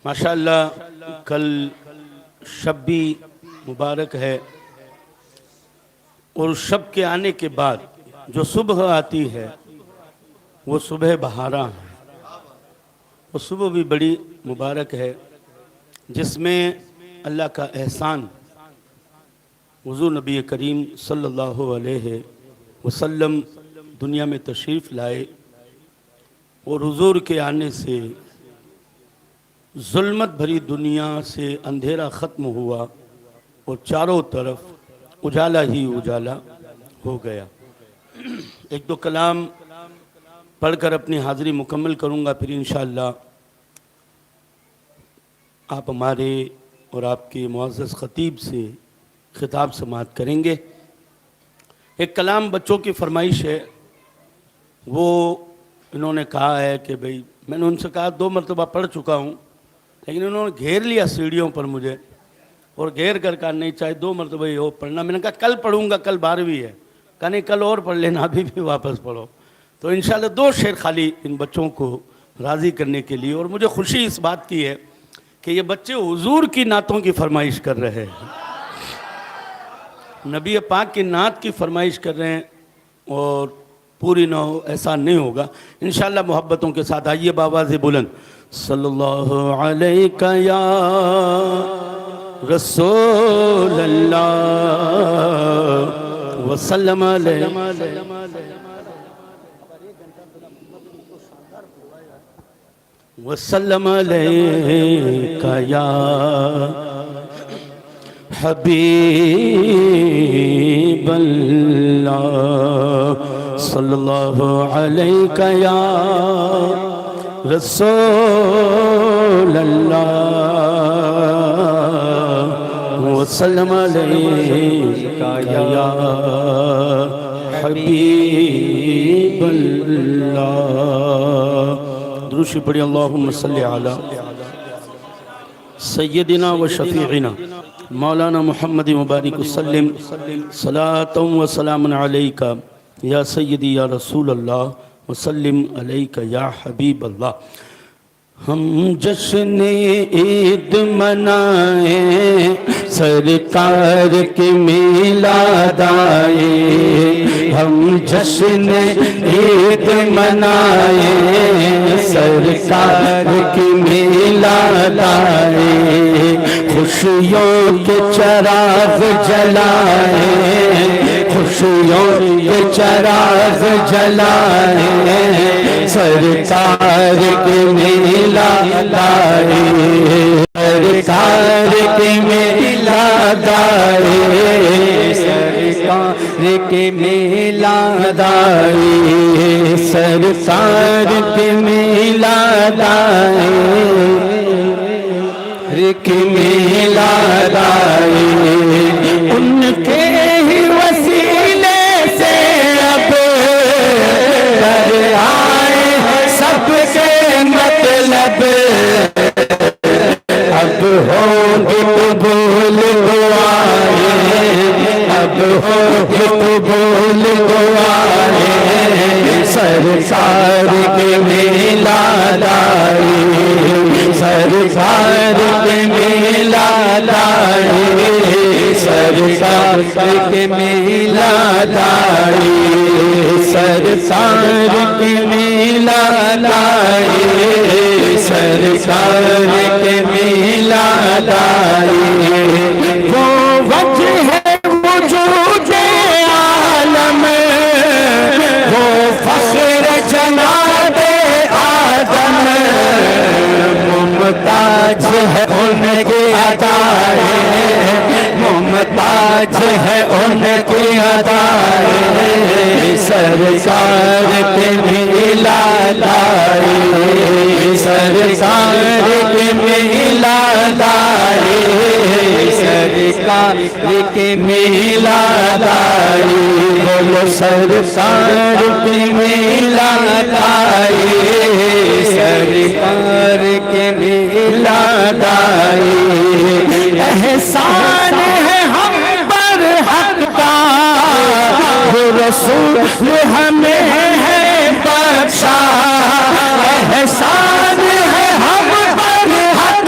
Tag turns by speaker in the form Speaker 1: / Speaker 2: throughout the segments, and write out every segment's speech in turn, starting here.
Speaker 1: ماشاءاللہ کل شب بھی مبارک ہے، اور شب کے آنے کے بعد جو صبح آتی ہے وہ صبح بہاراں ہے۔ وہ صبح بھی بڑی مبارک ہے جس میں اللہ کا احسان حضور نبی کریم صلی اللہ علیہ وسلم دنیا میں تشریف لائے، اور حضور کے آنے سے ظلمت بھری دنیا سے اندھیرا ختم ہوا اور چاروں طرف اجالا ہی اجالا ہو گیا۔ ایک دو کلام پڑھ کر اپنی حاضری مکمل کروں گا، پھر انشاءاللہ آپ ہمارے اور آپ کے معزز خطیب سے خطاب سماعت کریں گے۔ ایک کلام بچوں کی فرمائش ہے، وہ انہوں نے کہا ہے کہ بھئی میں نے ان سے کہا 2 مرتبہ پڑھ چکا ہوں، لیکن انہوں نے گھیر لیا سیڑھیوں پر مجھے، اور گھیر کر کہا نہیں چاہے 2 مرتبہ یہ ہو پڑھنا۔ میں نے کہا کل پڑھوں گا، کل 12ویں ہے، کہا نہیں کل اور پڑھ لینا، ابھی بھی واپس پڑھو۔ تو انشاءاللہ 2 شعر خالی ان بچوں کو راضی کرنے کے لیے، اور مجھے خوشی اس بات کی ہے کہ یہ بچے حضور کی نعتوں کی فرمائش کر رہے ہیں، نبی پاک کی نعت کی فرمائش کر رہے ہیں، اور پوری نہ ہو ایسا نہیں ہوگا انشاءاللہ۔ محبتوں کے ساتھ آئیے بآواز بلند، صلی اللہ علیہ یا رسول اللہ وسلم علیہ وسلم علیہ یا حبیب اللہ، صلی اللہ علیہ یا رسول اللہ وسلم علیہ یا حبیب اللہ۔ دروشی پڑھی، اللہم صلی علی سیدنا و شفیعنا مولانا محمد مبارک وسلم، صلاۃ و سلام علیکہ یا سیدی یا رسول اللہ وسلم علیکہ یا حبیب اللہ۔ ہم جشن عید منائیں، سرکار کی میلاد آئے، ہم جشن عید منائیں، سرکار کی میلاد آئے، خوشیوں کے چراغ جلائیں، خوشیوں کے چراغ جلائیں، سرکار کی میلاد آئے، سرکار کی میلاد آئے، سرکار کی میلاد آئے، سرکار کی میلاد آئے، کی میلاد آئے، ان کے ہی وسیلے سے اب در آئے سب کے مطلب، اب ہوں گے قبول دعائیں، اب ہوں گے قبول دعائیں، سرکار کی میلاد آئے، سرکار کی میلاد آئے، سرکار کی میلاد آئے، سرکار کی میلاد آئے، سرکار کی میلاد آئے، وہ وجہ ہے وجود عالم، وہ فخر جناب آدم، ممتاز ہے ان کی ادائیں، ممتاز ہے ان کی ادائیں، سرکار کی میلاد آئے، سرکار کی میلاد آئے، سرکار کی میلاد آئے، بولو سرکار کی میلاد آئے، سرکار کی میلاد آئے، احسان ہے ہم پر حق کا، وہ رسول ہمیں ہے بخشا، احسان ہے ہم پر حق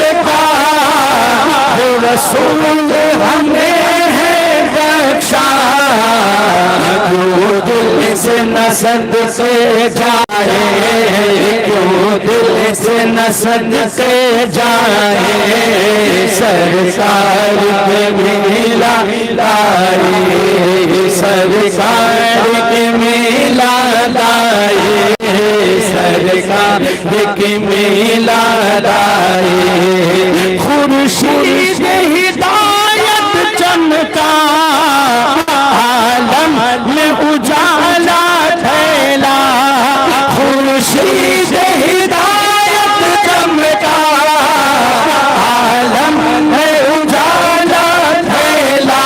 Speaker 1: رسول ہمیں ہے بخشا، کیوں دل سے نسد سے جائے، کیوں دل سے نسد سے جائے، سرکار کے میلاد آئے، سرکار کے میلاد آئے، سرکار کے میلاد آئے، خورشید ہدایت چمکا، عالم میں اجالا پھیلا، خورشید ہدایت چمکا، عالم میں اجالا پھیلا،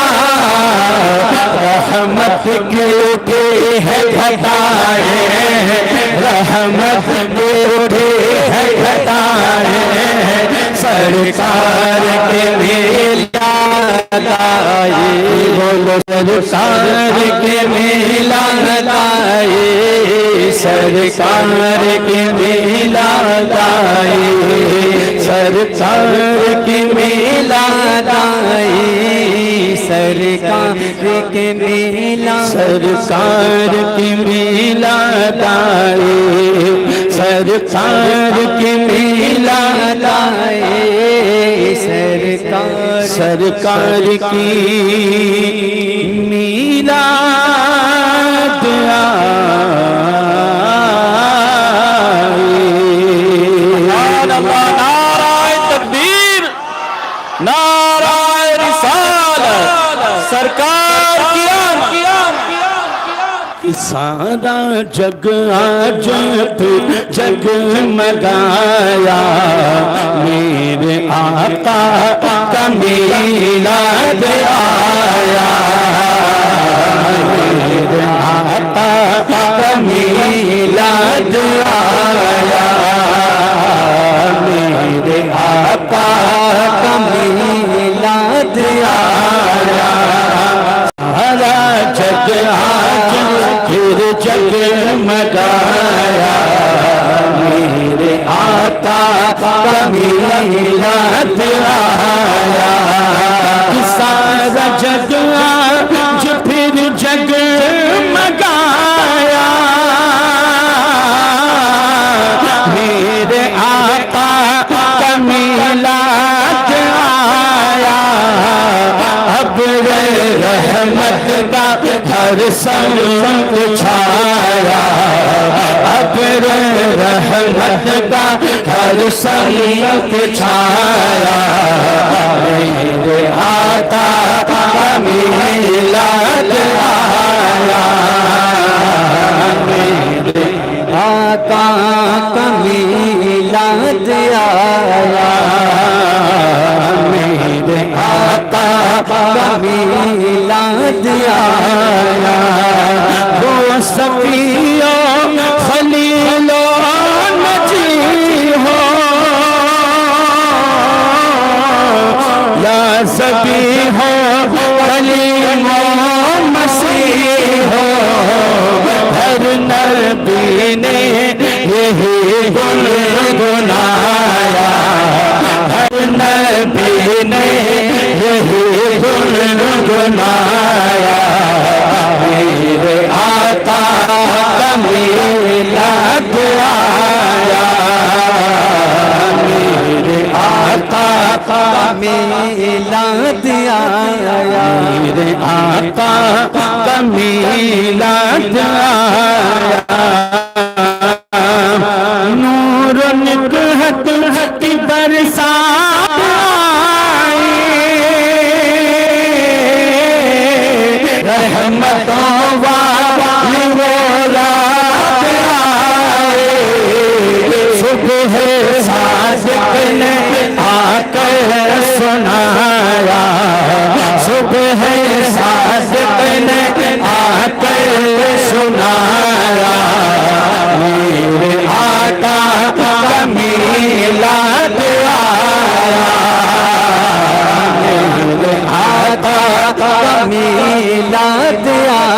Speaker 1: رحمت کے اٹھے ہے گھٹائیں، رحمت کے اٹھے ہے گھٹائیں، سرکار کے میلاد آئے، بولو سرکار کے میلاد آئے، سرکار کے میلاد آئے، سرکار کے میلاد آئے، سرکار کے میلاد، سرکار کے میلاد آئے، سرکار کے میلاد آئے، سرکار سرکار کی میلاد آئے۔ نعرہ تکبیر، نعرہ رسالت، سرکار کی آمد۔ سارا جگ آج پھر جگمگایا، میرے آقا کا میلاد آیا، میرے آقا کا میلاد آیا، میرے آقا کا میلاد آیا، سارا جگ آج پھر جگمگایا، میرے آقا کا میلاد آیا، سارا جگ آج پھر جگمگایا، میرے آقا کا میلاد آیا، ابر رحمت کا ہر سمت چھایا، ابر رحمت کا ہر سمت چھایا، میرے آقا کا میلاد آیا، میرے آقا کا میلاد آیا، میرے آقا کا میلاد آیا، وہ صفیو خلیلو نجی ہو، یا سبی ہو کلیم و مسیح ہو، ہر نبی نے یہی گنگنایا، ہر نبی نے یہی گنگنایا، میرے آقا کا میلاد آیا، میرے آقا کا میلاد آیا، میرے آقا کا میلاد آیا، نور نکہت کی برسائے، رحمتوں والی وہ رات آئے، صبح صادق نے آ کر سنایا، صبح صادق نے آ کر سنایا، میرے آقا کا میلاد آیا، میرے آقا کا میلاد آیا،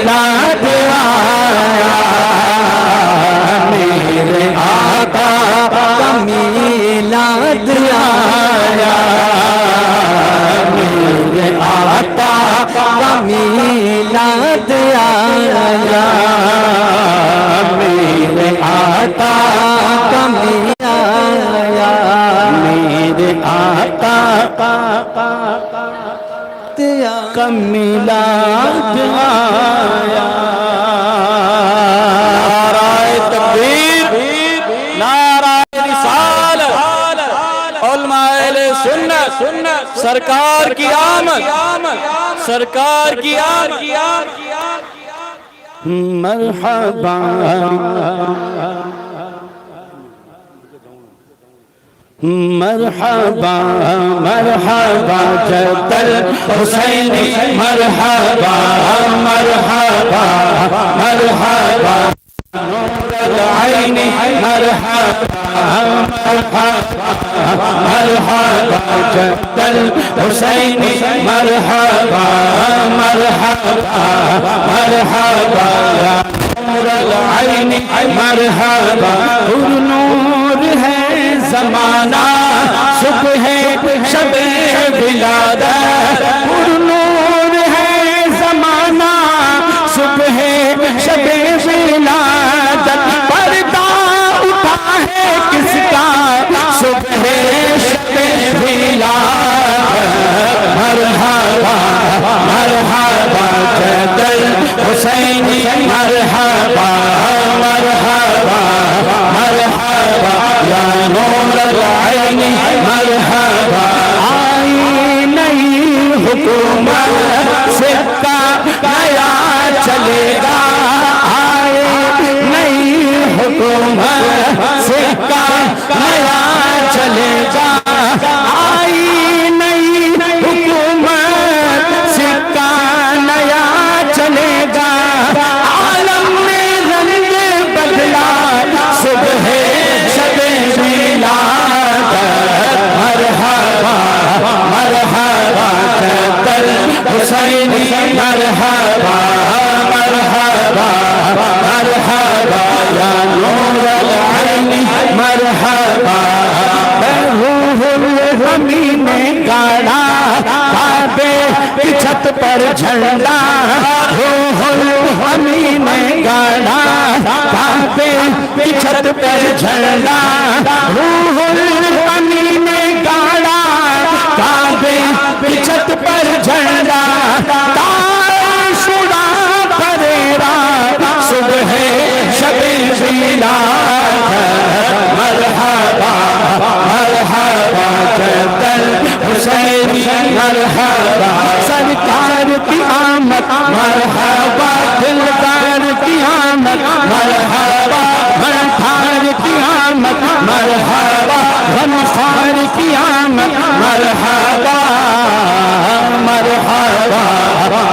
Speaker 2: میلاد آیا، میرے آقا کا میلاد آیا، میرے آقا کا میلاد آیا، میرے آقا کا میلاد آیا، میرے آقا کا میلاد آیا۔ نعرہ تکبیر، نعرہ رسالت، علماء اہل سنت، سرکار کی آمد، سرکار کی آمد۔
Speaker 1: مرحبا مرحبا مرحبا جد الحسینی، مرحبا مرحبا مرحبا نور العین، مرحبا مرحبا مرحبا جد الحسینی، مرحبا مرحبا مرحبا نور العین، مرحبا نور ہے زمانہ، صبح شب ولادت، نور ہے زمانہ، صبح شب ولادت، پردہ اٹھا ہے کس کا، صبح شب ولادت، مرحبا مرحبا جد الحسینی، مرحبا مرحبا مرحبا یا نور العین، مرحبا آئی نئی حکومت، سکہ نیا چلے گا، آئے نئی حکومت، سکہ نیا چلے گا، آئی نئی حکومت، سکہ نیا چلے گا، عالم میں رنگ بدلا، صبح شب ولادت، مرحبا مرحبا جد الحسینی، مرحبا مرحبا مرحبا یا نور العین، مرحبا روح الامین نے گاڑا کعبے کی چھت پر جھنڈا، روح الامین نے گاڑا کعبے کی چھت پر جھنڈا، روح الامین نے گاڑا کعبے کی چھت پر جھنڈا، شڑا پریرا صبح شب ولادت، مرحبا مرحبا جد الحسینی، مرحبا سرکار کی آمد، مرحبا دلدار کی آمد، مرحبا غمخوار کی آمد، مرحبا غمخوار کی آمد، مرحبا مرحبا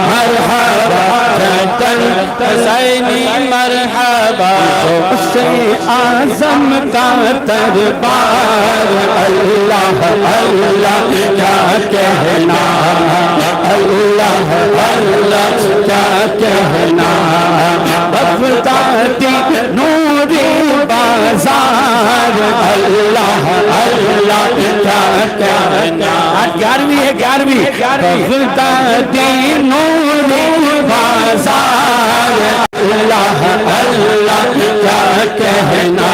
Speaker 1: مرحبا جد الحسینی، مرحبا اس سے اعظم کا دربار، اللہ اللہ کیا کہنا، اللہ اللہ کیا کہنا، بغدادی نوری بازار، اللہ اللہ کیا کہنا، آج 11ویں ہے 11ویں، بغدادی نوری بازار، اللہ اللہ کیا کہنا،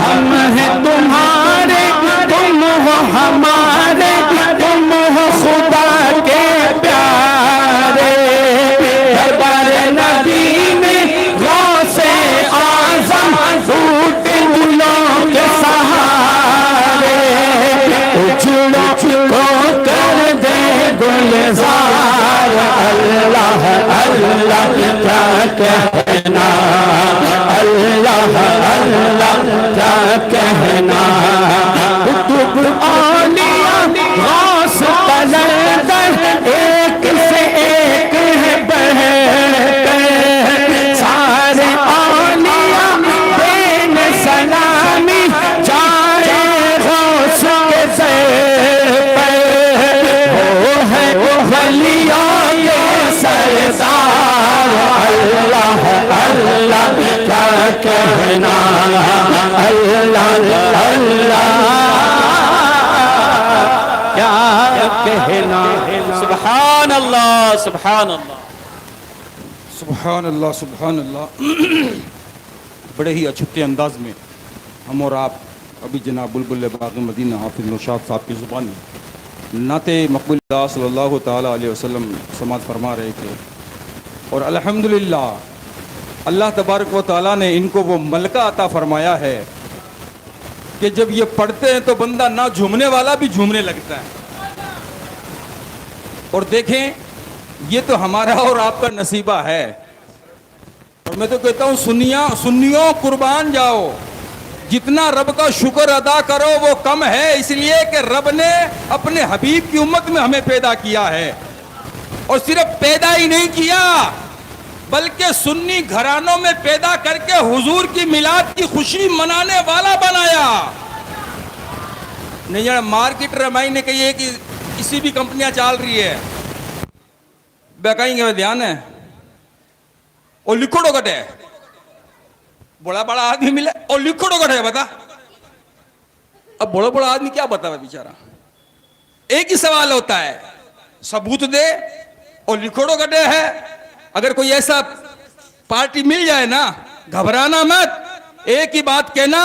Speaker 1: ہم ہیں تمہارے تم ہو ہمارے، تم ہو خدا کے پیارے، دربار نبی میں غوث اعظم ٹوٹے دلوں کے سہارے، اجڑوں کو کر دے گلزار، اللہ اللہ کیا کہنا، اللہ اللہ کیا کہنا، قطب اولیاء غوث قلندر ایک سے ایک ہے بہتر، سارے اولیاء دین سلامی جائے غوث کے سر پر، وہ ہے ولیوں کے سردار، کیا کہنا.
Speaker 2: سبحان اللہ سبحان اللہ.
Speaker 3: سبحان اللہ سبحان اللہ. بڑے ہی اچھے انداز میں ہم اور آپ ابھی جناب بلبل باغ مدینہ حافظ نوشاد صاحب کی زبان میں نعت مقبول اللہ صلی اللہ تعالیٰ علیہ وسلم سماعت فرما رہے تھے. اور الحمدللہ اللہ تبارک و تعالیٰ نے ان کو وہ ملکہ عطا فرمایا ہے کہ جب یہ پڑھتے ہیں تو بندہ نہ جھومنے والا بھی جھومنے لگتا ہے. اور دیکھیں یہ تو ہمارا اور آپ کا نصیبہ ہے. اور میں تو کہتا ہوں سنیوں قربان جاؤ. جتنا رب کا شکر ادا کرو وہ کم ہے، اس لیے کہ رب نے اپنے حبیب کی امت میں ہمیں پیدا کیا ہے. اور صرف پیدا ہی نہیں کیا بلکہ سنی گھرانوں میں پیدا کر کے حضور کی میلاد کی خوشی منانے والا بنایا. نہیں جانا مارکیٹ رمائی نے کہی ہے کہ کسی بھی کمپنیاں چال رہی ہے کہیں گے دھیان ہے اور لکھوڑو کٹے بڑا بڑا آدمی ملے اور لکھوڑو کٹے بتا. اب بڑا بڑا آدمی کیا بتا بیچارہ. ایک ہی سوال ہوتا ہے ثبوت دے اور لکھوڑو کٹے ہے. اگر کوئی ایسا پارٹی مل جائے نا گھبرانا مت. ایک ہی بات کہنا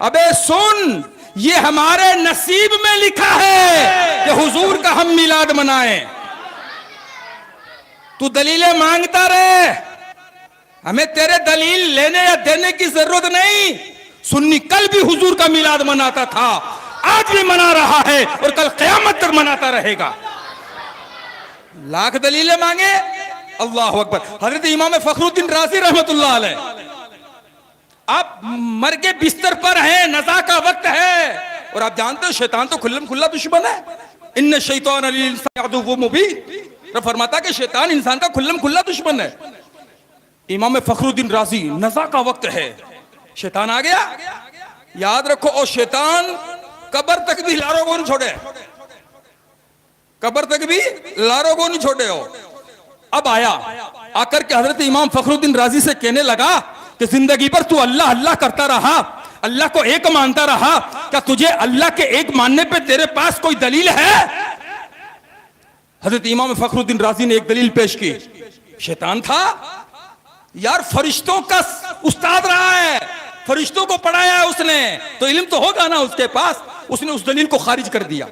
Speaker 3: ابے سن یہ ہمارے نصیب میں لکھا ہے کہ حضور کا ہم میلاد منائیں. تو دلیلیں مانگتا رہے، ہمیں تیرے دلیل لینے یا دینے کی ضرورت نہیں. سنی کل بھی حضور کا میلاد مناتا تھا، آج بھی منا رہا ہے اور کل قیامت تک مناتا رہے گا. لاکھ دلیلیں مانگے. اللہ اکبر. حضرت امام فخر الدین رازی رحمت اللہ علیہ آپ مر کے بستر پر ہیں، نزا کا وقت ہے اور آپ جانتے ہو شیطان تو کھلم کھلا دشمن ہے. ان الشیطان للانسان عدو مبین. رب فرماتا کہ شیطان انسان کا کھلم کھلا دشمن ہے. امام فخر الدین رازی نزا کا وقت ہے، شیطان آ گیا. یاد رکھو اور شیطان قبر تک بھی لاروں کو نہیں چھوڑے، قبر تک بھی لاروں کو نہیں چھوڑے ہو. اب آیا آ کر کے حضرت امام فخر الدین رازی سے کہنے لگا کہ زندگی پر تو اللہ اللہ کرتا رہا، اللہ کو ایک مانتا رہا، کیا تجھے اللہ کے ایک ماننے پہ تیرے پاس کوئی دلیل ہے؟ حضرت امام فخر الدین رازی نے ایک دلیل پیش کی. شیطان تھا یار، فرشتوں کا استاد رہا ہے، فرشتوں کو پڑھایا ہے اس نے، تو علم تو ہوگا نا اس کے پاس. اس نے اس دلیل کو خارج کر دیا.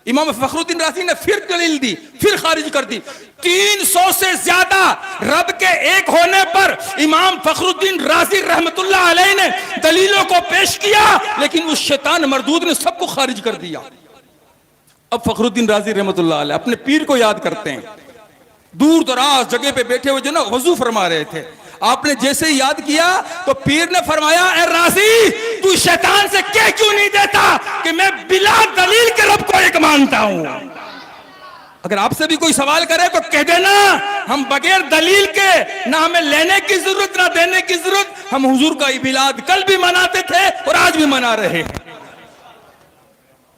Speaker 3: امام فخر الدین رازی نے پھر دلیل دی، پھر خارج کر دی. 300 سے زیادہ رب کے ایک ہونے پر امام فخر الدین رازی رحمت اللہ علیہ نے دلیلوں کو پیش کیا، لیکن اس شیطان مردود نے سب کو خارج کر دیا. اب فخر الدین رازی رحمت اللہ علیہ اپنے پیر کو یاد کرتے ہیں. دور دراز جگہ پہ بیٹھے ہوئے جو نا وضو فرما رہے تھے. آپ نے جیسے ہی یاد کیا تو پیر نے فرمایا اے رازی تو شیطان سے کہہ کیوں نہیں دیتا کہ میں بلا دلیل کے رب کو ایک مانتا ہوں. اگر آپ سے بھی کوئی سوال کرے تو کہہ دینا ہم بغیر دلیل کے نہ ہمیں لینے کی ضرورت نہ دینے کی ضرورت، ہم حضور کا میلاد کل بھی مناتے تھے اور آج بھی منا رہے ہیں.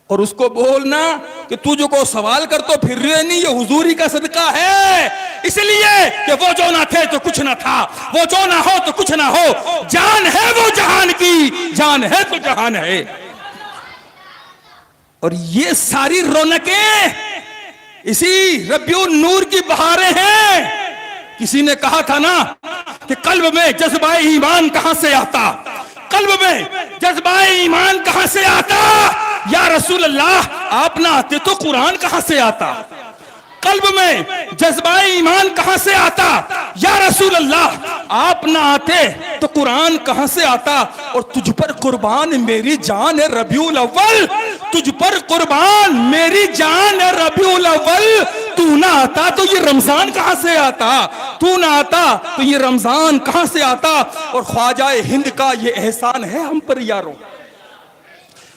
Speaker 3: اور اس کو بولنا کہ تو جو کو سوال کر تو پھر رہے نہیں، یہ حضوری کا صدقہ ہے، اس لیے کہ وہ جو نہ تھے تو کچھ نہ تھا، وہ جو نہ ہو تو کچھ نہ ہو، جان ہے وہ جہان کی، جان ہے تو جہان ہے. اور یہ ساری رونقیں اسی ربیع النور کی بہاریں ہیں. کسی نے کہا تھا نا کہ قلب میں جذبہ ایمان کہاں سے آتا، قلب میں جذبہ ایمان کہاں سے آتا؟ یا رسول اللہ آپ نہ آتے تو قرآن کہاں سے آتا؟ قلب میں جذبہ ایمان کہاں سے آتا؟ یا رسول اللہ آپ نہ آتے تو قرآن کہاں سے آتا؟ اور تجھ پر قربان میری جان ہے ربیع الاول، تجھ پر قربان میری جان ہے ربیع الاول. تو نہ آتا تو یہ رمضان کہاں سے آتا؟ تو نہ آتا تو یہ رمضان کہاں سے آتا؟ اور خواجہ ہند کا یہ احسان ہے ہم پر یاروں،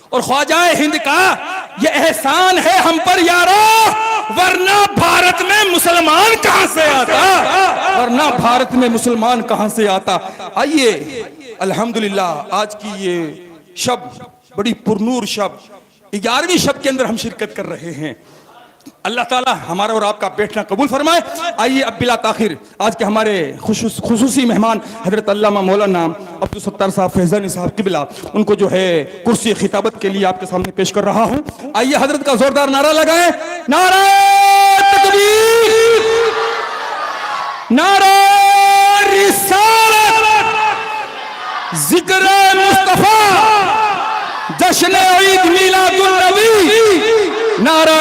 Speaker 3: اور خواجہ ہند کا یہ احسان ہے ہم پر یاروں، ورنہ بھارت میں مسلمان کہاں سے آتا، ورنہ بھارت میں مسلمان کہاں سے آتا. آئیے الحمدللہ آج کی یہ شب بڑی پرنور شب، 11ویں شب کے اندر ہم شرکت کر رہے ہیں. اللہ تعالیٰ ہمارا اور آپ کا بیٹھنا قبول فرمائے. آئیے اب بلا تاخیر آج کے ہمارے خصوصی مہمان حضرت علامہ مولانا عبدالستار صاحب فیضانی صاحب قبلہ، ان کو جو ہے کرسی خطابت کے لیے آپ کے سامنے پیش کر رہا ہوں. آئیے حضرت کا زوردار نعرہ لگائیں. نعرہ تکبیر، نعرہ رسالت، ذکر مصطفیٰ، جشن عید میلاد النبی، نعرہ